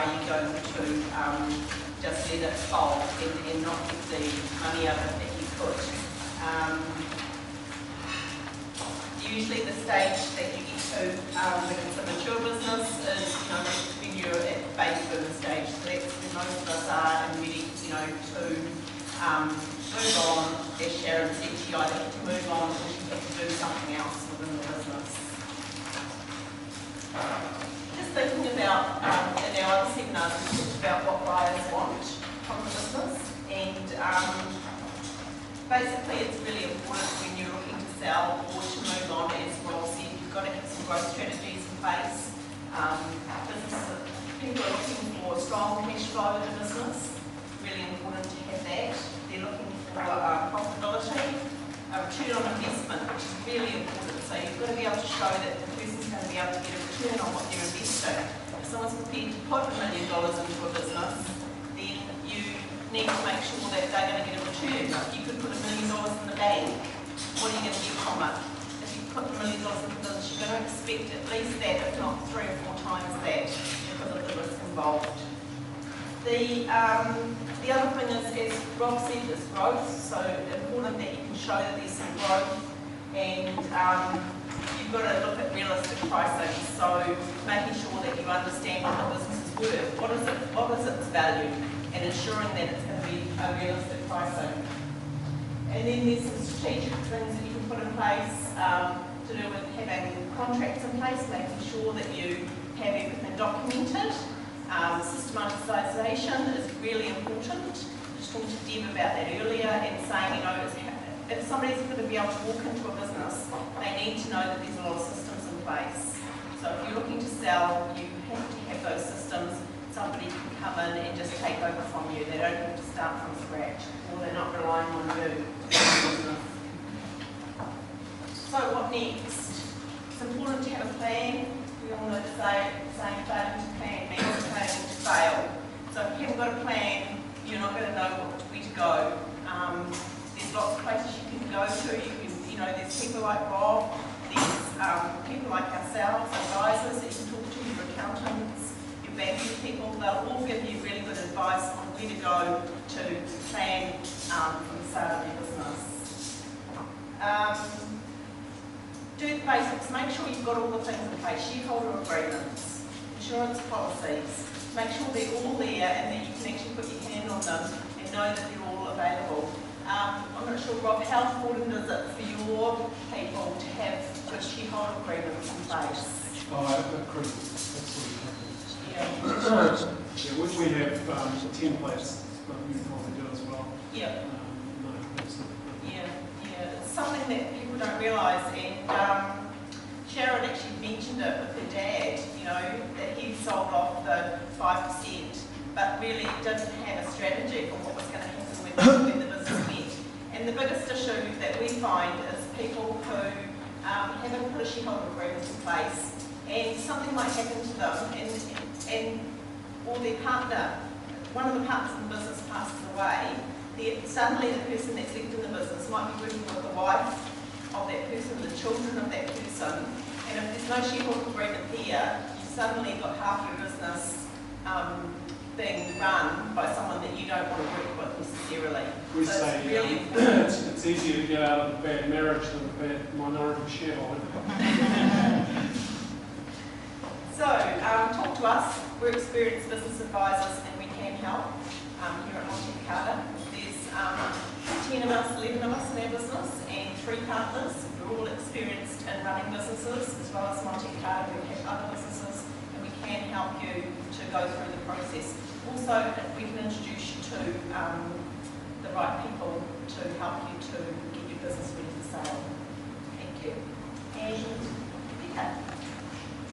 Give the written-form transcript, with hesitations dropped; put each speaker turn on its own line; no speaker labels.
are you going to just let it fold and not get the money out of it that you could. Usually the stage that you get to when it's a mature business is, when you're at the baby boom stage. So that's where most of us are and ready, to move on. As Sharon said, she either has to move on or she has to do something else within the business. Just thinking about, in our other seminars, we talked about what buyers want from the business, and basically it's really important when you're looking to sell or to move on, as Rob said, you've got to have some growth strategies in place. People are looking for strong cash flow in the business, really important to have that. They're looking for profitability, return on investment, which is really important. So you've got to be able to show that the person's going to be able to get a return on what they're investing. If someone's prepared to put $1 million into a business, then you need to make sure that they're going to get a return. If you could put $1 million in the bank, what are you going to get from it? If you put $1 million in the business, you're going to expect at least that, if not 3 or 4 times that, because of the risk involved. The other thing is, as Rob said, is growth. So important that you can show that there's some growth, and you've got to look at realistic pricing. So making sure that you understand what the business is worth, what is its value, and ensuring that it's going to be a realistic pricing. And then there's some strategic things that you can put in place to do with having contracts in place, making sure that you have everything documented. Systematisation is really important. Just talked to Deb about that earlier, and saying, if somebody's going to be able to walk into a business, they need to know that there's a lot of systems in place. So if you're looking to sell, you have to have those systems. Somebody can come in and just take over from you. They don't have to start from scratch, or they're not relying on you to do business. So what next? It's important to have a plan. We all know the saying, failing to plan means planning to fail. So if you haven't got a plan, you're not going to know where to go. There's lots of places you can go to. There's people like Rob, there's people like ourselves, advisors that you can talk to, your accountants, your banking people. They'll all give you really good advice on where to go to plan for the sale of your business. Do the basics. Make sure you've got all the things in place. Shareholder agreements, insurance policies. Make sure they're all there and that you can actually put your hand on them and know that they're all available. I'm not sure, Rob, how important is it for your people to have good shareholder agreements in place?
Oh, I agree. Absolutely. Yeah, we have templates that you probably do as well.
Yeah.
No, absolutely.
Yeah. It's something that people don't realise, and Sharon actually mentioned it with her dad, that he sold off the 5%, but really didn't have a strategy for what was going to happen when the business went. And the biggest issue that we find is people who haven't put a shareholder agreement in place, and something might happen to them, or their partner, one of the partners in the business passes away. Suddenly the person that's left in the business might be working with the wife of that person, the children of that person, and if there's no shareholder agreement there, you've suddenly got half your business being run by someone that you don't want to work with necessarily.
We
so
say
it's really important.
It's easier to get out of a bad marriage than a bad minority shareholder.
So, talk to us. We're experienced business advisors and we can help here at Monteck. There's 10 of us, 11 of us in our business and 3 partners. We're all experienced in running businesses as well as Monteck. We have other businesses and we can help you to go through the process. Also, we can introduce you to the right people to help you to get your business ready for sale. Thank you. And